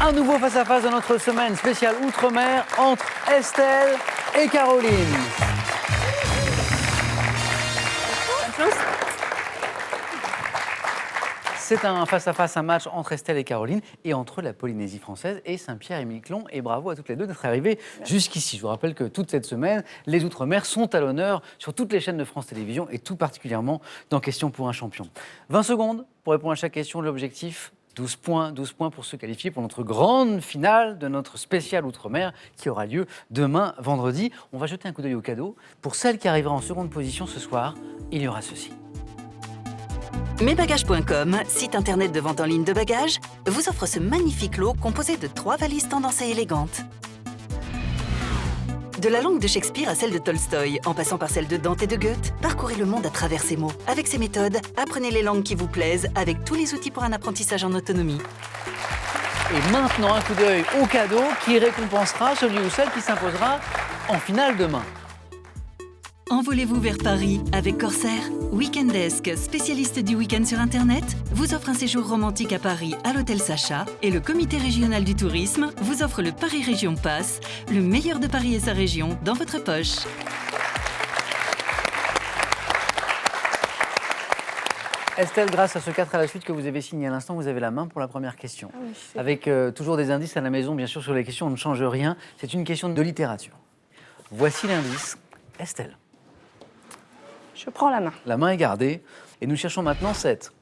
Un nouveau face-à-face dans notre semaine spéciale Outre-mer entre Estelle et Caroline. C'est un face-à-face, un match entre Estelle et Caroline et entre la Polynésie française et Saint-Pierre et Miquelon. Et bravo à toutes les deux d'être arrivées jusqu'ici. Je vous rappelle que toute cette semaine, les Outre-mer sont à l'honneur sur toutes les chaînes de France Télévisions et tout particulièrement dans Question pour un champion. 20 secondes pour répondre à chaque question. L'objectif, 12 points pour se qualifier pour notre grande finale de notre spécial Outre-mer qui aura lieu demain, vendredi. On va jeter un coup d'œil au cadeau. Pour celle qui arrivera en seconde position ce soir, il y aura ceci. Mesbagages.com, site internet de vente en ligne de bagages, vous offre ce magnifique lot composé de 3 valises tendance et élégantes. De la langue de Shakespeare à celle de Tolstoï, en passant par celle de Dante et de Goethe, parcourez le monde à travers ces mots. Avec ces méthodes, apprenez les langues qui vous plaisent avec tous les outils pour un apprentissage en autonomie. Et maintenant, un coup d'œil au cadeau qui récompensera celui ou celle qui s'imposera en finale demain. Envolez-vous vers Paris avec Corsair. Weekendesk, spécialiste du week-end sur Internet, vous offre un séjour romantique à Paris à l'hôtel Sacha et le comité régional du tourisme vous offre le Paris Région Pass, le meilleur de Paris et sa région dans votre poche. Estelle, grâce à ce 4 à la suite que vous avez signé à l'instant, vous avez la main pour la première question. oui, Avec toujours des indices à la maison, bien sûr, sur les questions, on ne change rien. C'est une question de littérature. Voici l'indice. Estelle. Je prends la main. La main est gardée. Et nous cherchons maintenant 7.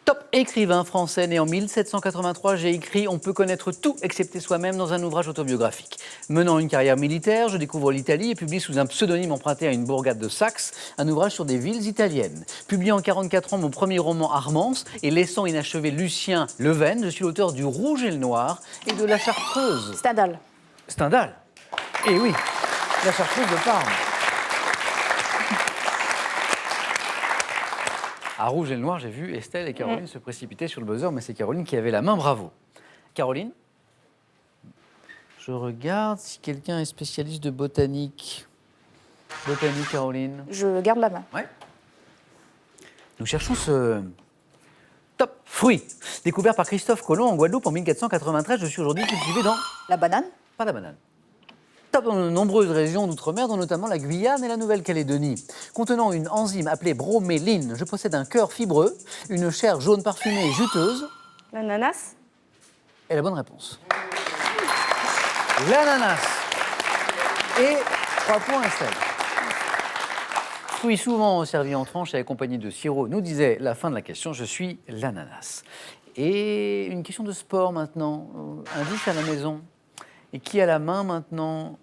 Top écrivain français né en 1783, j'ai écrit « On peut connaître tout excepté soi-même » dans un ouvrage autobiographique. Menant une carrière militaire, je découvre l'Italie et publie sous un pseudonyme emprunté à une bourgade de Saxe un ouvrage sur des villes italiennes. Publié en 44 ans mon premier roman Armance et laissant inachevé Lucien Leven, je suis l'auteur du Rouge et le Noir et de La Chartreuse. Stendhal. Stendhal. Eh oui, La Chartreuse de Parme. À Rouge et le Noir, j'ai vu Estelle et Caroline se précipiter sur le buzzer, mais c'est Caroline qui avait la main, bravo. Caroline, je regarde si quelqu'un est spécialiste de botanique. Botanique, Caroline. Je garde la main. Ouais. Nous cherchons ce top fruit. Découvert par Christophe Colomb en Guadeloupe en 1493, je suis aujourd'hui cultivé dans... La banane. Pas la banane. Top dans de nombreuses régions d'outre-mer, dont notamment la Guyane et la Nouvelle-Calédonie. Contenant une enzyme appelée broméline, je possède un cœur fibreux, une chair jaune parfumée et juteuse. L'ananas. Et la bonne réponse. L'ananas. Et 3 points, Estelle. Fruit souvent servi en tranche et accompagné de sirop, nous disait la fin de la question, je suis l'ananas. Et une question de sport maintenant. Indice à la maison. Et qui a la main maintenant?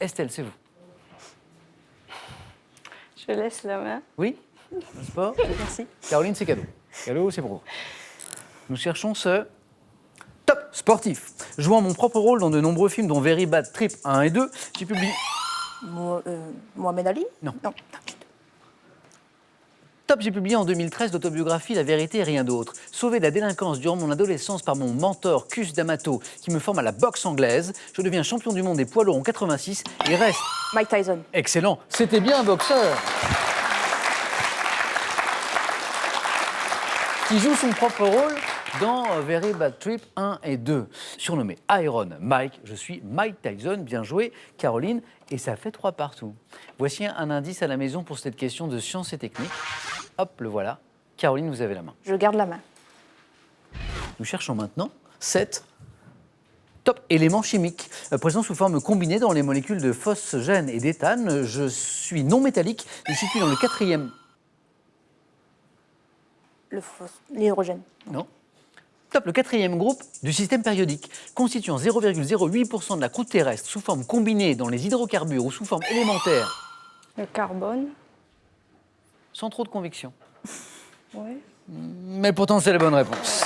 Estelle, c'est vous. Je laisse la main. Oui? Le sport? Merci. Caroline, c'est cadeau. Cadeau, c'est pour vous. Nous cherchons ce top sportif. Jouant mon propre rôle dans de nombreux films, dont Very Bad Trip 1 et 2, j'ai publié... Mohamed Ali. Non. Top, j'ai publié en 2013 l'autobiographie La vérité et rien d'autre. Sauvé de la délinquance durant mon adolescence par mon mentor Cus D'Amato, qui me forme à la boxe anglaise, je deviens champion du monde des poids lourds en 86 et reste... Mike Tyson. Excellent, c'était bien un boxeur qui joue son propre rôle dans Very Bad Trip 1 et 2. Surnommé Iron Mike, je suis Mike Tyson, bien joué Caroline, et ça fait 3 partout. Voici un indice à la maison pour cette question de sciences et techniques. Hop, le voilà. Caroline, vous avez la main. Je garde la main. Nous cherchons maintenant 7 top éléments chimiques, présents sous forme combinée dans les molécules de phosgène et d'éthane. Je suis non métallique et situé dans le 4e... L'hydrogène. Non. Top, le 4e groupe du système périodique, constituant 0,08% de la croûte terrestre sous forme combinée dans les hydrocarbures ou sous forme élémentaire. Le carbone. Sans trop de conviction. Oui. Mais pourtant, c'est la bonne réponse.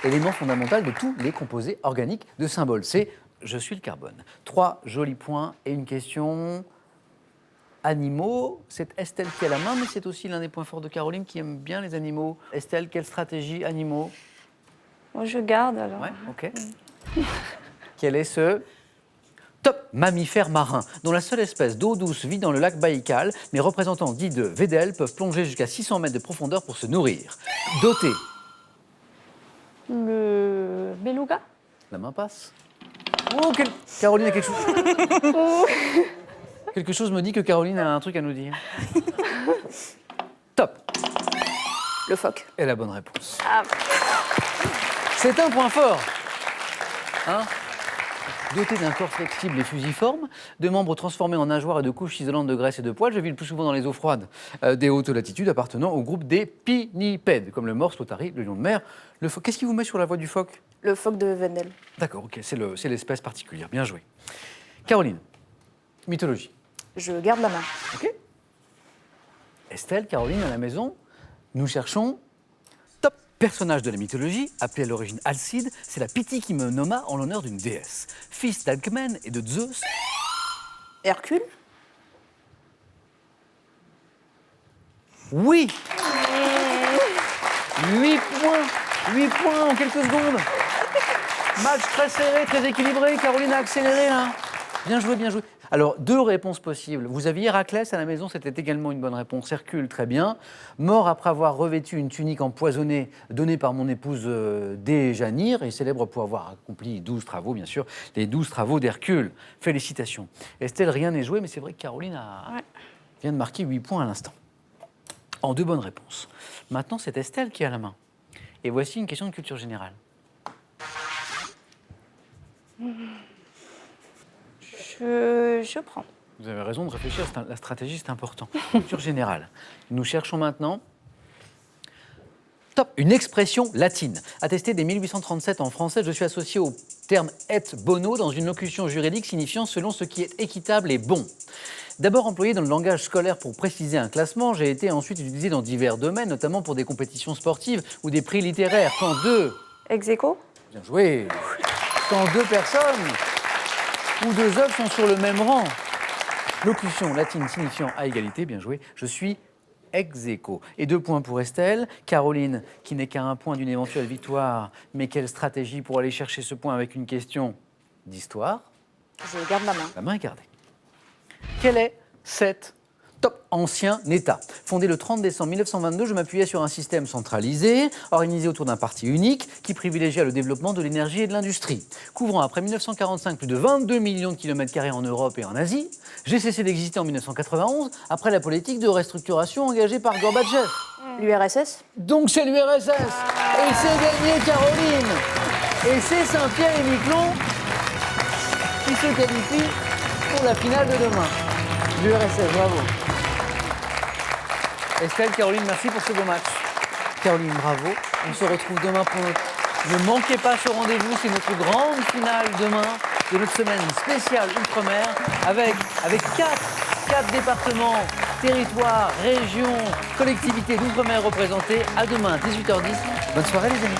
Élément fondamental de tous les composés organiques de symbole, c'est « je suis le carbone ». 3 jolis points et une question... Animaux, c'est Estelle qui a la main, mais c'est aussi l'un des points forts de Caroline qui aime bien les animaux. Estelle, quelle stratégie animaux? Moi, je garde alors. Ouais, ok. Quel est ce Top, mammifère marin, dont la seule espèce d'eau douce vit dans le lac Baïkal, mais représentants dits de Weddell peuvent plonger jusqu'à 600 mètres de profondeur pour se nourrir. Doté. Le beluga. La main passe. Oh, Caroline a quelque chose. Quelque chose me dit que Caroline a un truc à nous dire. Top. Le phoque. Et la bonne réponse. Ah, C'est un point fort. Hein? Doté d'un corps flexible et fusiforme, de membres transformés en nageoires et de couches isolantes de graisse et de poils, je vis le plus souvent dans les eaux froides des hautes latitudes appartenant au groupe des pinnipèdes, comme le morse, l'otarie, le lion de mer, le phoque. Qu'est-ce qui vous met sur la voie du phoque? le phoque de Weddell. D'accord, ok, c'est l'espèce particulière. Bien joué. Caroline, mythologie. Je garde la main. Ok. Estelle, Caroline, à la maison, nous cherchons top personnage de la mythologie, appelé à l'origine Alcide, c'est la Pythie qui me nomma en l'honneur d'une déesse. Fils d'Alcmène et de Zeus. Hercule. Oui 8 points 8 points en quelques secondes. Match très serré, très équilibré. Caroline a accéléré là. Bien joué, bien joué. Alors, 2 réponses possibles. Vous aviez Héraclès à la maison, c'était également une bonne réponse. Hercule, très bien. Mort après avoir revêtu une tunique empoisonnée donnée par mon épouse Déjanire, et célèbre pour avoir accompli 12 travaux, bien sûr, les 12 travaux d'Hercule. Félicitations. Estelle, rien n'est joué, mais c'est vrai que Caroline vient de marquer 8 points à l'instant. En 2 bonnes réponses. Maintenant, c'est Estelle qui a la main. Et voici une question de culture générale. Je prends. Vous avez raison de réfléchir, la stratégie c'est important. Culture générale. Nous cherchons maintenant top, une expression latine. Attestée dès 1837 en français, je suis associé au terme et bono dans une locution juridique signifiant selon ce qui est équitable et bon. D'abord employé dans le langage scolaire pour préciser un classement, j'ai été ensuite utilisé dans divers domaines, notamment pour des compétitions sportives ou des prix littéraires. Quand 2... Ex aequo. Bien joué. Quand 2 personnes ou 2 œuvres sont sur le même rang. Locution latine signifiant à égalité, bien joué, je suis ex aequo. Et 2 points pour Estelle. Caroline, qui n'est qu'à 1 point d'une éventuelle victoire, mais quelle stratégie pour aller chercher ce point avec une question d'histoire? Je garde la main. La main est gardée. Quel est cet top ancien État? Fondé le 30 décembre 1922, je m'appuyais sur un système centralisé, organisé autour d'un parti unique, qui privilégia le développement de l'énergie et de l'industrie. Couvrant après 1945 plus de 22 millions de kilomètres carrés en Europe et en Asie, j'ai cessé d'exister en 1991, après la politique de restructuration engagée par Gorbatchev. L'URSS. Donc c'est l'URSS. Et c'est gagné, Caroline. Et c'est Saint-Pierre-et-Miquelon qui se qualifie pour la finale de demain. L'URSS, bravo. Estelle, Caroline, merci pour ce beau match. Caroline, bravo. On se retrouve demain pour notre... Ne manquez pas ce rendez-vous, c'est notre grande finale demain de notre semaine spéciale Outre-mer avec 4 départements, territoires, régions, collectivités d'Outre-mer représentées. À demain, 18h10. Bonne soirée les amis.